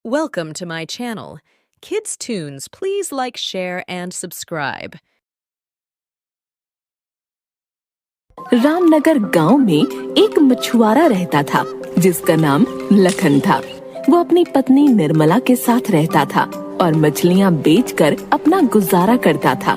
Welcome to my channel. Kids Tunes, please like, share, and subscribe. Ramnagar गांव में एक मछुआरा रहता था जिसका नाम लखन था। वो अपनी पत्नी निर्मला के साथ रहता था और मछलियां बेचकर अपना गुजारा करता था।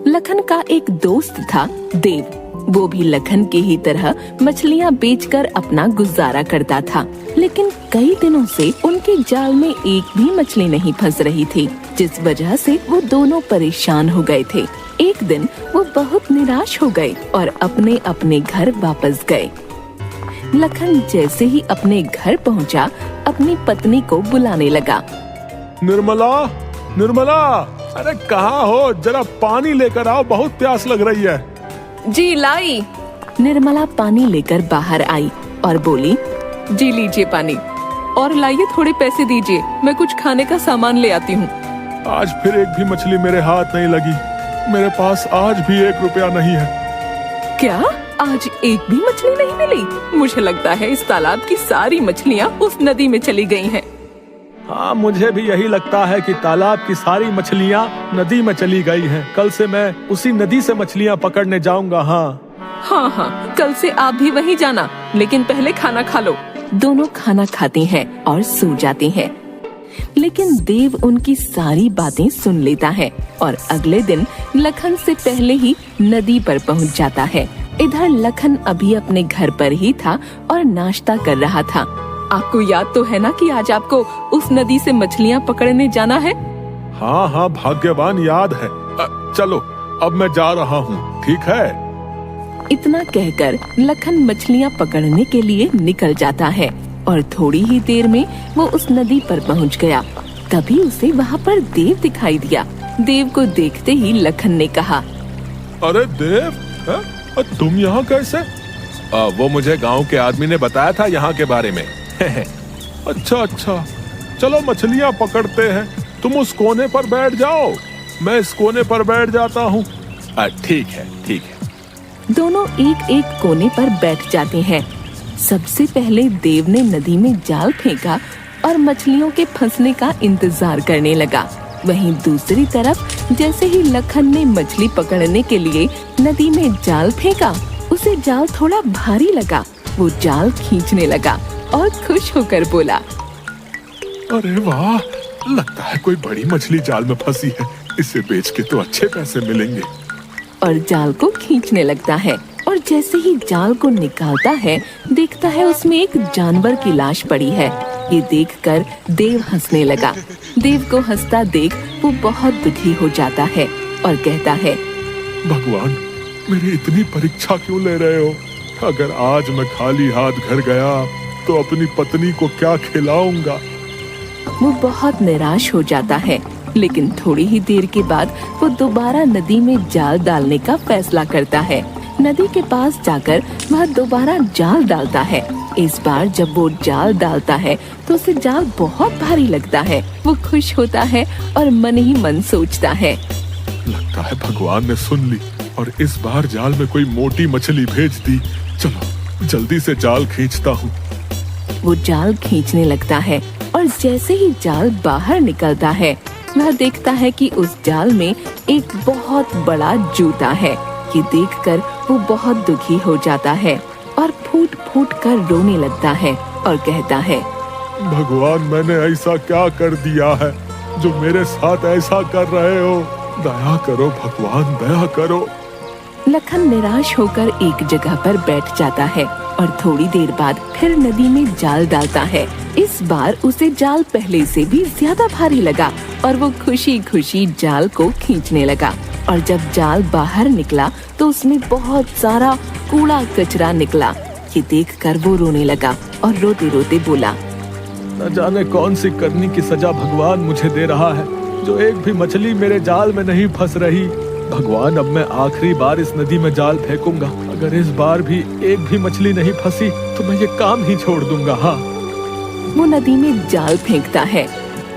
लखन का एक दोस्त था देव। वो भी लखन की ही तरह मछलियां बेचकर अपना गुजारा करता था, लेकिन कई दिनों से उनके जाल में एक भी मछली नहीं फंस रही थी, जिस वजह से वो दोनों परेशान हो गए थे। एक दिन वो बहुत निराश हो गए और अपने अपने घर वापस गए। लखन जैसे ही अपने घर पहुंचा, अपनी पत्नी को बुलाने लगा। निर्मला, निर्मला, अरे कहाँ हो? जरा पानी लेकर आओ, बहुत प्यास लग रही है। जी लाई। निर्मला पानी लेकर बाहर आई और बोली, जी लीजिए पानी, और लाइए थोड़े पैसे दीजिए, मैं कुछ खाने का सामान ले आती हूँ। आज फिर एक भी मछली मेरे हाथ नहीं लगी। मेरे पास आज भी 1 रुपया नहीं है। क्या आज एक भी मछली नहीं मिली? मुझे लगता है इस तालाब की सारी मछलियाँ उस नदी में चली गई हैं। हाँ, मुझे भी यही लगता है कि तालाब की सारी मछलियाँ नदी में चली गई हैं। कल से मैं उसी नदी से मछलियाँ पकड़ने जाऊंगा। हाँ, कल से आप भी वहीं जाना, लेकिन पहले खाना खा लो। दोनों खाना खाते हैं और सो जाते हैं, लेकिन देव उनकी सारी बातें सुन लेता है और अगले दिन लखन से पहले ही नदी पर पहुंच जाता है। इधर लखन अभी अपने घर पर ही था और नाश्ता कर रहा था। आपको याद तो है ना कि आज आपको उस नदी से मछलियाँ पकड़ने जाना है? हाँ, भाग्यवान याद है। चलो अब मैं जा रहा हूँ, ठीक है? इतना कहकर लखन मछलियाँ पकड़ने के लिए निकल जाता है और थोड़ी ही देर में वो उस नदी पर पहुंच गया। तभी उसे वहाँ पर देव दिखाई दिया। देव को देखते ही लखन ने कहा, अरे देव, तुम यहाँ कैसे? वो मुझे गांव के आदमी ने बताया था यहाँ के बारे में। अच्छा, चलो मछलियाँ पकड़ते हैं। तुम उस कोने पर बैठ जाओ, मैं इस कोने पर बैठ जाता हूँ। ठीक है। दोनों एक एक कोने पर बैठ जाते हैं। सबसे पहले देव ने नदी में जाल फेंका और मछलियों के फंसने का इंतजार करने लगा। वहीं दूसरी तरफ जैसे ही लखन ने मछली पकड़ने के लिए नदी में जाल फेंका, उसे जाल थोड़ा भारी लगा। वो जाल खींचने लगा और खुश होकर बोला, अरे वाह, लगता है कोई बड़ी मछली जाल में फंसी है। इसे बेच के तो अच्छे पैसे मिलेंगे। और जाल को खींचने लगता है और जैसे ही जाल को निकालता है, देखता है उसमें एक जानवर की लाश पड़ी है। ये देखकर देव हंसने लगा। देव को हंसता देख वो बहुत दुखी हो जाता है और कहता है, भगवान, मेरी इतनी परीक्षा क्यों ले रहे हो? अगर आज मैं खाली हाथ घर गया तो अपनी पत्नी को क्या खिलाऊंगा? वो बहुत निराश हो जाता है, लेकिन थोड़ी ही देर के बाद वो दोबारा नदी में जाल डालने का फैसला करता है। नदी के पास जाकर वह दोबारा जाल डालता है। इस बार जब वो जाल डालता है तो उसे जाल बहुत भारी लगता है। वो खुश होता है और मन ही मन सोचता है, लगता है भगवान ने सुन ली और इस बार जाल में कोई मोटी मछली भेज दी। चलो जल्दी से जाल खींचता हूँ। वो जाल खींचने लगता है और जैसे ही जाल बाहर निकलता है, वह देखता है कि उस जाल में एक बहुत बड़ा जूता है। ये देखकर वो बहुत दुखी हो जाता है और फूट फूट कर रोने लगता है और कहता है, भगवान, मैंने ऐसा क्या कर दिया है जो मेरे साथ ऐसा कर रहे हो? दया करो भगवान, दया करो। लखन निराश होकर एक जगह पर बैठ जाता है और थोड़ी देर बाद फिर नदी में जाल डालता है। इस बार उसे जाल पहले से भी ज्यादा भारी लगा और वो खुशी खुशी जाल को खींचने लगा। और जब जाल बाहर निकला तो उसमें बहुत सारा कूड़ा कचरा निकला। ये देखकर वो रोने लगा और रोते रोते बोला, न जाने कौन सी करनी की सजा भगवान मुझे दे रहा है, जो एक भी मछली मेरे जाल में नहीं फंस रही। भगवान, अब मैं आखिरी बार इस नदी में जाल फेंकूंगा। अगर इस बार भी एक भी मछली नहीं फंसी तो मैं ये काम ही छोड़ दूंगा। वो नदी में जाल फेंकता है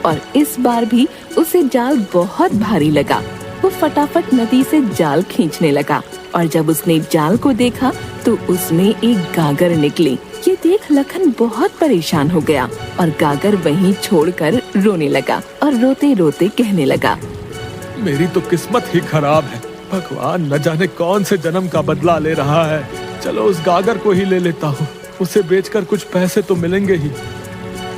और इस बार भी उसे जाल बहुत भारी लगा। वो फटाफट नदी से जाल खींचने लगा और जब उसने जाल को देखा तो उसमें एक गागर निकली। ये देख लखन बहुत परेशान हो गया और गागर वहीं छोड़कर रोने लगा और रोते रोते कहने लगा, मेरी तो किस्मत ही खराब है। भगवान न जाने कौन से जन्म का बदला ले रहा है। चलो उस गागर को ही ले लेता हूँ, उसे बेचकर कुछ पैसे तो मिलेंगे ही।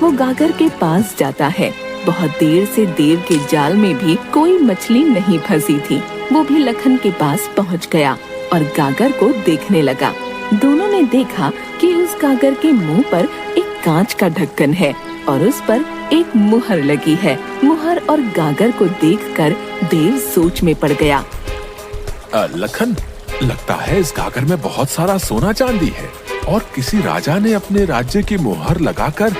वो गागर के पास जाता है। बहुत देर से देव के जाल में भी कोई मछली नहीं फंसी थी। वो भी लखन के पास पहुँच गया और गागर को देखने लगा। दोनों ने देखा कि उस गागर के मुंह पर एक कांच का ढक्कन है और उस पर एक मुहर लगी है। मुहर और गागर को देखकर देव सोच में पड़ गया। लखन, लगता है इस गागर में बहुत सारा सोना चांदी है और किसी राजा ने अपने राज्य की मुहर लगाकर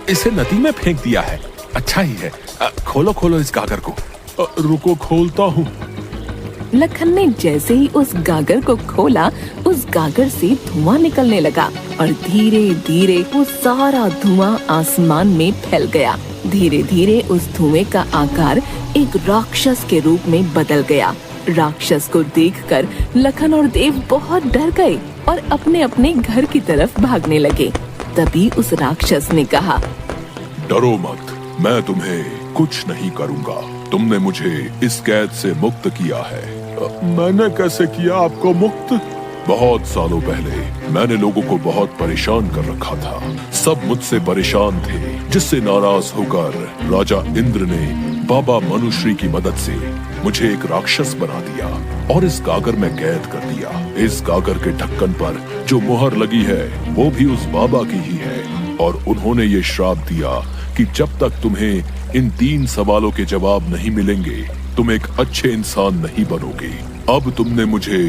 इसे नदी में फेंक दिया है। अच्छा ही है। खोलो खोलो इस गागर को। रुको, खोलता हूँ। लखन ने जैसे ही उस गागर को खोला, उस गागर से धुआं निकलने लगा और धीरे धीरे वो सारा धुआं आसमान में फैल गया। धीरे धीरे उस धुएं का आकार एक राक्षस के रूप में बदल गया। राक्षस को देखकर लखन और देव बहुत डर गए और अपने अपने घर की तरफ भागने लगे। तभी उस राक्षस ने कहा, डरो मत, मैं तुम्हें कुछ नहीं करूँगा। तुमने मुझे इस कैद से मुक्त किया है। मैंने कैसे किया आपको मुक्त? बहुत सालों पहले मैंने लोगों को बहुत परेशान कर रखा था। सब मुझसे परेशान थे, जिससे नाराज होकर राजा इंद्र ने बाबा मनुश्री की मदद से मुझे एक राक्षस बना दिया और इस गागर में कैद कर दिया। इस गागर के ढक्कन पर जो मुहर लगी है वो भी उस बाबा की ही है और उन्होंने ये श्राप दिया कि जब तक तुम्हें इन 3 सवालों के जवाब नहीं मिलेंगे, तुम एक अच्छे इंसान नहीं बनोगे। अब तुमने मुझे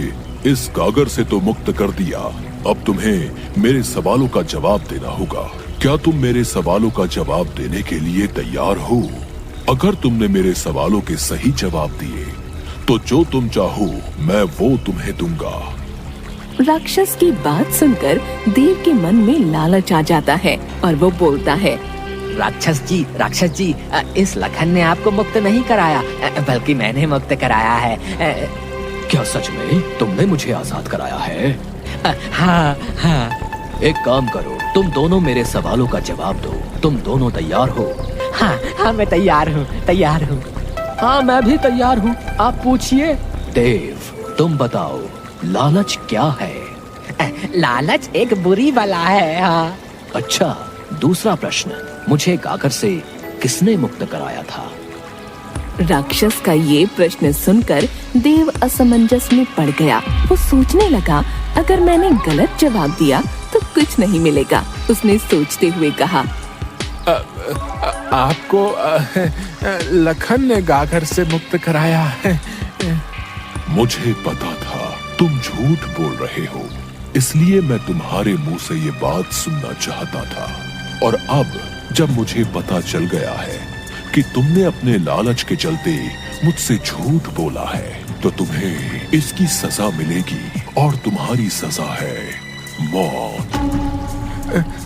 इस गागर से तो मुक्त कर दिया, अब तुम्हें मेरे सवालों का जवाब देना होगा। क्या तुम मेरे सवालों का जवाब देने के लिए तैयार हो? अगर तुमने मेरे सवालों के सही जवाब दिए तो जो तुम चाहो मैं वो तुम्हें दूंगा। राक्षस की बात सुनकर देव के मन में लालच आ जाता है और वो बोलता है, राक्षस जी, इस लखन ने आपको मुक्त नहीं कराया, बल्कि मैंने मुक्त कराया है। क्या सच में तुमने मुझे आजाद कराया है? हाँ। एक काम करो, तुम दोनों मेरे सवालों का जवाब दो। तुम दोनों तैयार हो? हाँ, मैं तैयार हूँ। हाँ, मैं भी तैयार हूँ। आप पूछिए। देव, तुम बताओ, लालच क्या है? लालच एक बुरी बला है। हाँ। अच्छा, दूसरा प्रश्न, मुझे गागर से किसने मुक्त कराया था? राक्षस का ये प्रश्न सुनकर देव असमंजस में पड़ गया। वो सोचने लगा, अगर मैंने गलत जवाब दिया तो कुछ नहीं मिलेगा। उसने सोचते हुए कहा, आपको लखन ने गागर से मुक्त कराया है। मुझे पता था तुम झूठ बोल रहे हो, इसलिए मैं तुम्हारे मुंह से ये बात सुनना चाहता था। और अब जब मुझे पता चल गया है कि तुमने अपने लालच के चलते मुझसे झूठ बोला है, तो तुम्हें इसकी सजा मिलेगी और तुम्हारी सजा है मौत।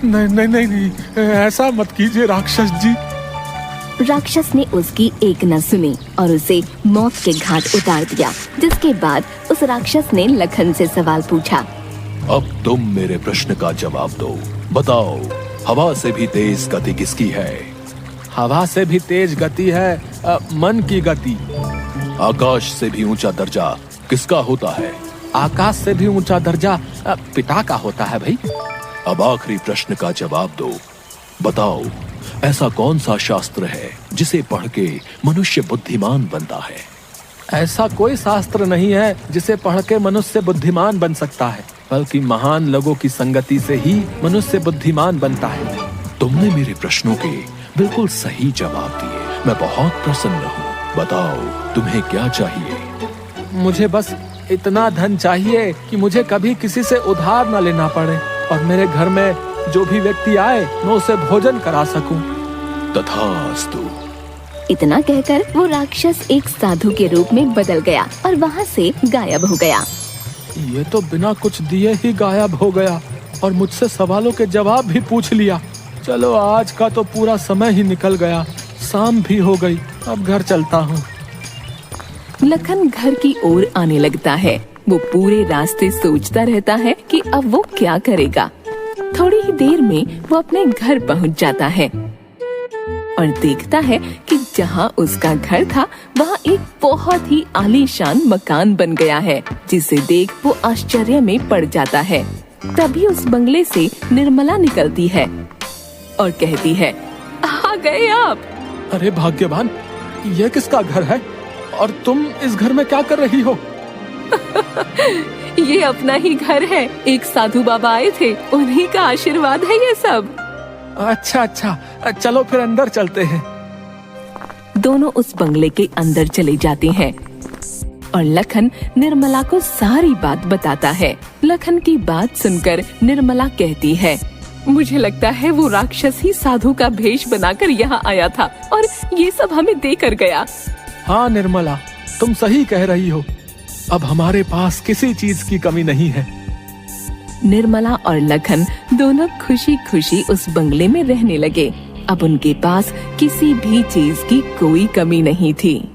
नहीं, ऐसा मत कीजिए राक्षस जी। राक्षस ने उसकी एक न सुनी और उसे मौत के घाट उतार दिया। जिसके बाद उस राक्षस ने लखन से सवाल पूछा, अब तुम मेरे प्रश्न का जवाब दो। बताओ, हवा से भी तेज गति किसकी है? हवा से भी तेज गति है मन की गति। आकाश से भी ऊंचा दर्जा किसका होता है? आकाश से भी ऊंचा दर्जा पिता का होता है भाई। अब आखिरी प्रश्न का जवाब दो। बताओ, ऐसा कौन सा शास्त्र है जिसे पढ़ के मनुष्य बुद्धिमान बनता है? ऐसा कोई शास्त्र नहीं है जिसे पढ़ के मनुष्य बुद्धिमान बन सकता है, बल्कि महान लोगों की संगति से ही मनुष्य बुद्धिमान बनता है। तुमने मेरे प्रश्नों के बिल्कुल सही जवाब दिए। मैं बहुत प्रसन्न हूँ। बताओ, तुम्हें क्या चाहिए? मुझे बस इतना धन चाहिए कि मुझे कभी किसी से उधार न लेना पड़े और मेरे घर में जो भी व्यक्ति आए मैं उसे भोजन करा सकूं। तथास्तु। इतना कहकर वो राक्षस एक साधु के रूप में बदल गया और वहाँ से गायब हो गया। ये तो बिना कुछ दिए ही गायब हो गया और मुझसे सवालों के जवाब भी पूछ लिया। चलो, आज का तो पूरा समय ही निकल गया, शाम भी हो गई, अब घर चलता हूँ। लखन घर की ओर आने लगता है। वो पूरे रास्ते सोचता रहता है कि अब वो क्या करेगा। थोड़ी ही देर में वो अपने घर पहुंच जाता है और देखता है कि जहाँ उसका घर था वहाँ एक बहुत ही आलीशान मकान बन गया है, जिसे देख वो आश्चर्य में पड़ जाता है। तभी उस बंगले से निर्मला निकलती है और कहती है, आ गए आप। अरे भाग्यवान, ये किसका घर है और तुम इस घर में क्या कर रही हो? ये अपना ही घर है, एक साधु बाबा आए थे, उन्हीं का आशीर्वाद है ये सब। अच्छा अच्छा, चलो फिर अंदर चलते हैं। दोनों उस बंगले के अंदर चले जाते हैं और लखन निर्मला को सारी बात बताता है। लखन की बात सुनकर निर्मला कहती है, मुझे लगता है वो राक्षस ही साधु का भेष बनाकर यहाँ आया था और ये सब हमें देकर गया। हाँ निर्मला, तुम सही कह रही हो। अब हमारे पास किसी चीज की कमी नहीं है। निर्मला और लखन दोनों खुशी खुशी उस बंगले में रहने लगे। अब उनके पास किसी भी चीज की कोई कमी नहीं थी।